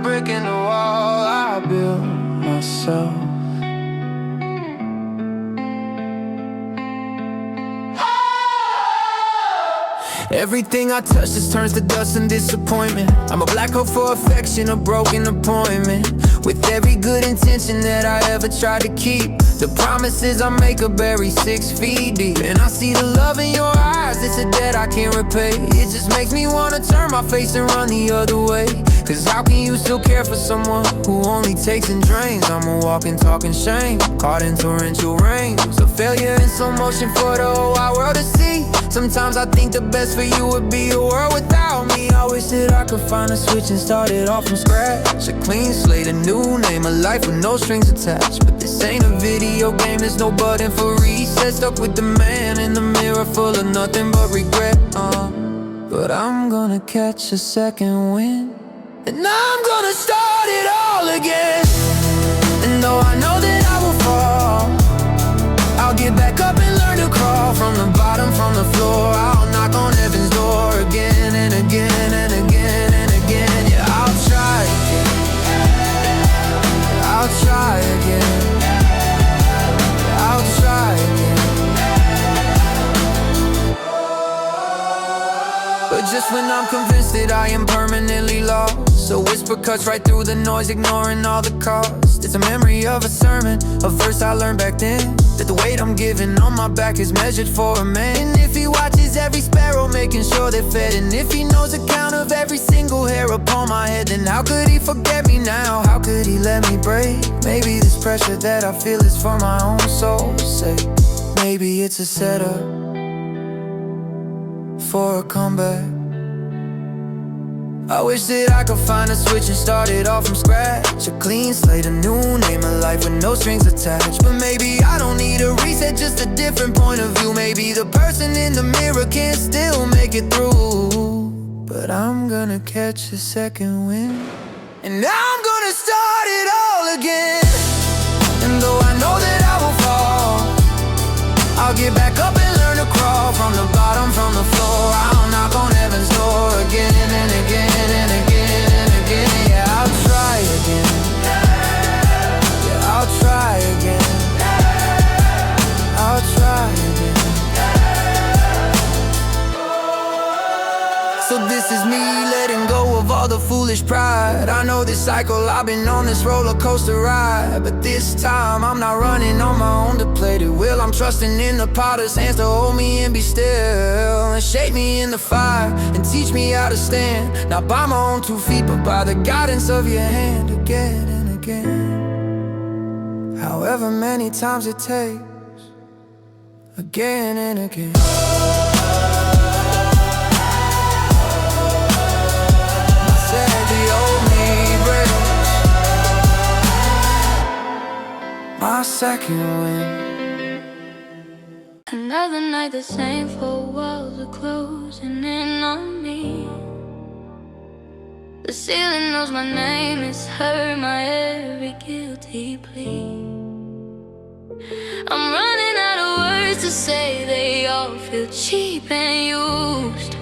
brick in the wall I built myself. Everything I touch just turns to dust and disappointment. I'm a black hole for affection, a broken appointment. With every good intention that I ever tried to keep, the promises I make are buried 6 feet deep. And I see the love in your eyes, it's a debt I can't repay. It just makes me wanna turn my face and run the other way. Cause how can you still care for someone who only takes and drains? I'm a walking, talking shame, caught in torrential rain. So failure in slow motion for the whole wide world to see. Sometimes I think the best for you would be a world without me. I wish that I could find a switch and start it all from scratch. A clean slate, a new name, a life with no strings attached. But this ain't a video game, there's no button for reset. Stuck with the man in the mirror full of nothing but regret. But I'm gonna catch a second wind, and I'm gonna start it all again. And though I know that I will fall, I'll get back up and learn to crawl from the bottom, from the floor. I'll knock on heaven's door again and again and again and again. Yeah, I'll try again. I'll try again. I'll try again. But just when I'm convinced that I am permanently lost, a whisper cuts right through the noise, ignoring all the cost. It's a memory of a sermon, a verse I learned back then, that the weight I'm giving on my back is measured for a man. And if he watches every sparrow, making sure they're fed, and if he knows the count of every single hair upon my head, then how could he forget me now? How could he let me break? Maybe this pressure that I feel is for my own soul's sake. Maybe it's a setup for a comeback. I wish that I could find a switch and start it all from scratch. A clean slate, a new name, a life with no strings attached. But maybe I don't need a reset, just a different point of view. Maybe the person in the mirror can still make it through. But I'm gonna catch a second wind, and I'm gonna start it all again. And though I know that I will fall, I'll get back up and learn to crawl from the bottom, from the floor. I'll knock on heaven's door again and again and again and again. Yeah, I'll try again. Yeah, I'll try again. I'll try again. So this is me letting go of all the foolish pride. I know this cycle, I've been on this roller coaster ride, but this time I'm not running on my own to play the wheel. I'm trusting in the potter's hands to hold me and be still, and shape me in the fire and teach me how to stand, not by my own 2 feet, but by the guidance of your hand. Again and again, however many times it takes, again and again. My second wind. Another night, the same four walls are closing in on me. The ceiling knows my name, it's heard my every guilty plea. I'm running out of words to say, they all feel cheap and used.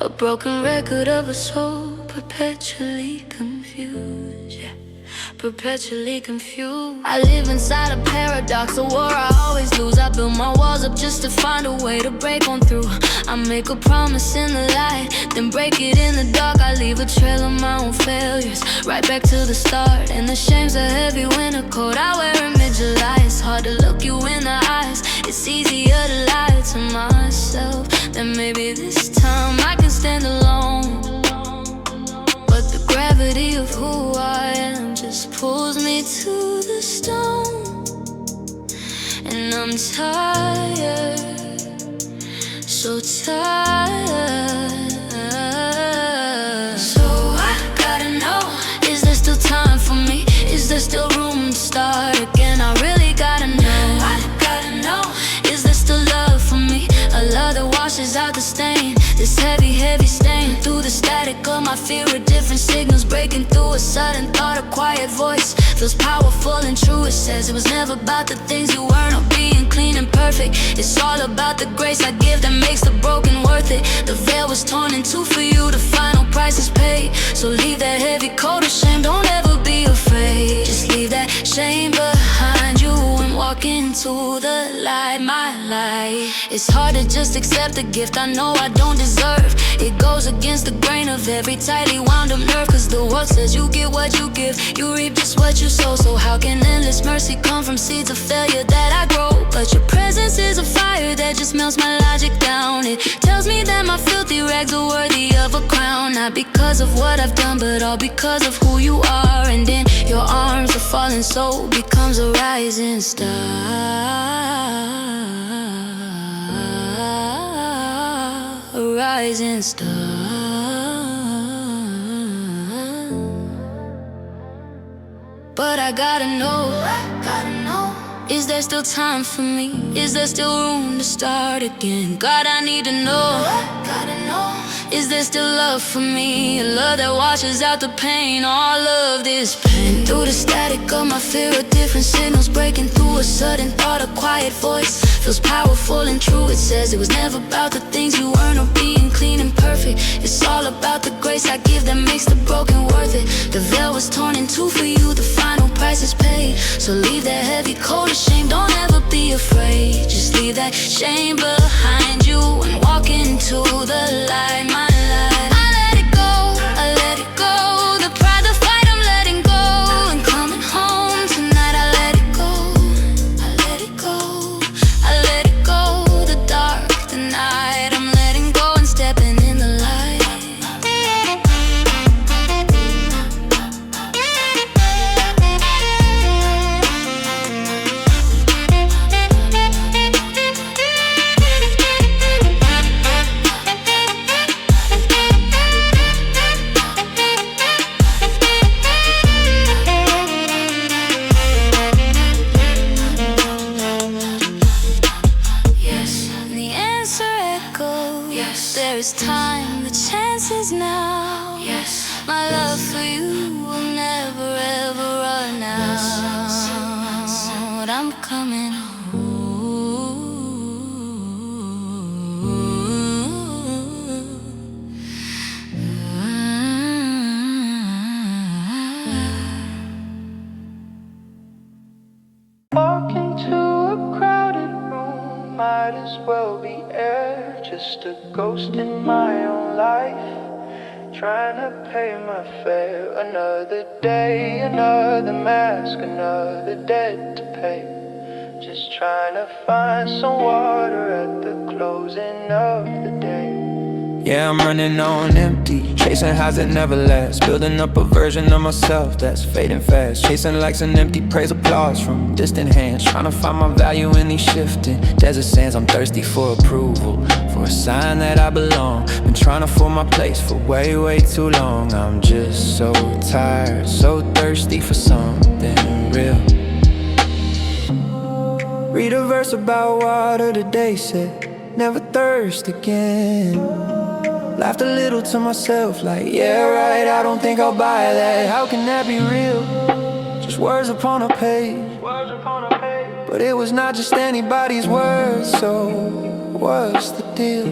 A broken record of a soul perpetually confused, yeah. Perpetually confused. I live inside a paradox, a war I always lose. I build my walls up just to find a way to break on through. I make a promise in the light, then break it in the dark. I leave a trail of my own failures, right back to the start. And the shame's a heavy winter coat I wear in mid-July. It's hard to look you in the eyes, it's easier to lie to myself. Then maybe this time I can stand alone, but the gravity of who I am just pulls me to the stone. And I'm tired, so tired. So I gotta know, is there still time for me? Is there still room to start again? I really gotta know. I gotta know, is there still love for me? A love that washes out the stain, this heavy, heavy stain. Through the static of my fear of different signals, breaking through a sudden thought, a quiet voice feels powerful and true. It says it was never about the things you earn or being clean and perfect. It's all about the grace I give that makes the broken worth it. The veil was torn in two for you, the final price is paid. So leave that heavy coat of shame, don't ever be afraid. Just leave that shame behind you and walk into the light, my light. It's hard to just accept a gift I know I don't deserve. It goes against the grain of every tightly wound up nerve. Cause the world says you get what you give, you reap just what you sow. So how can endless mercy come from seeds of failure that I grow? But your presence is a fire that just melts my logic down. It tells me that my filthy rags are worthy of a crown. Not because of what I've done, but all because of who you are. And in your arms a fallen soul becomes a rising star. A rising star. But I gotta know, is there still time for me? Is there still room to start again? God, I need to know, is there still love for me? A love that washes out the pain, all of this pain. Through the static of my fear of different signals, breaking through a sudden thought, a quiet voice feels powerful and true. It says it was never about the things you earn or being clean and perfect. It's all about the grace I give that makes the broken worth it. The veil was torn in two for you, the final price is paid. So leave that heavy coat of shame, don't ever be afraid. Just leave that shame behind you and walk into the light, my light. I let it go, I let it go. The pride, the fight, I'm letting go. And coming home tonight, I let it go, I let it go, I let it go. The dark, the night, I'm letting go and stepping in the light. There is time, the chance is now. Yes, my love for you will never ever run out. I'm coming Walk into a crowded room, might as well be air. Just a ghost in my own life, trying to pay my fare. Another day, another mask, another debt to pay. Just trying to find some water at the closing of the day. Yeah, I'm running on empty, chasing highs that never last, building up a version of myself that's fading fast, chasing likes and empty praise, applause from distant hands, trying to find my value in these shifting desert sands. I'm thirsty for approval, for a sign that I belong. Been trying to fill my place for way, way too long. I'm just so tired, so thirsty for something real. Read a verse about water today, said never thirst again. Laughed a little to myself like, yeah right, I don't think I'll buy that. How can that be real? Just words upon a page. But it was not just anybody's words, so what's the deal?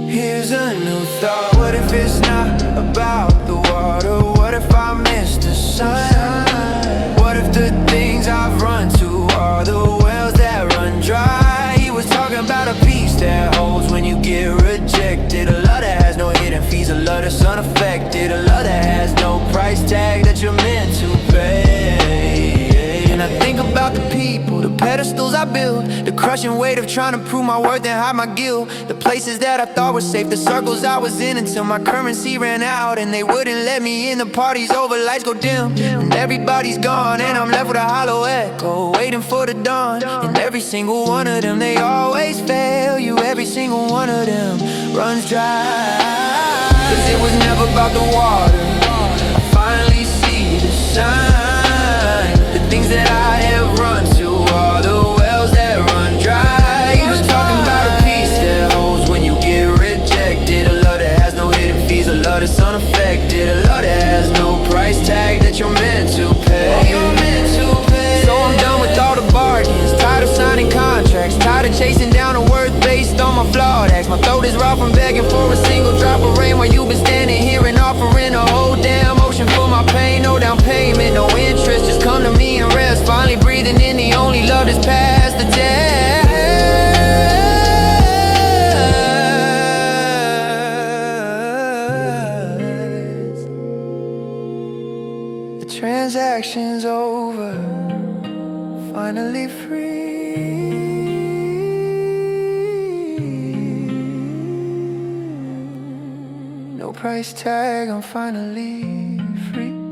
Here's a new thought, what if it's not about the water? What if I missed the sun? What if the things I've run to are the wells that run dry? He was talking about a peace that holds when you get rejected. A love that has no hidden fees, a love that's unaffected, a love that has no price tag that you're meant to pay. And I think about the people, the pedestals I build, the crushing weight of trying to prove my worth and hide my guilt, the places that I thought were safe, the circles I was in until my currency ran out and they wouldn't let me in. The parties over, lights go dim, and everybody's gone and I'm left with a hollow echo, waiting for the dawn. And every single one of them, they always fail you. Every single one of them runs dry. Cause it was never about the water. I finally see the sign. The things that I have run to are the wells that run dry. He was talking about a peace that holds when you get rejected, a love that has no hidden fees, a love that's unaffected, a love that has no price tag that you're meant to pay. Transactions over, finally free. No price tag, I'm finally free.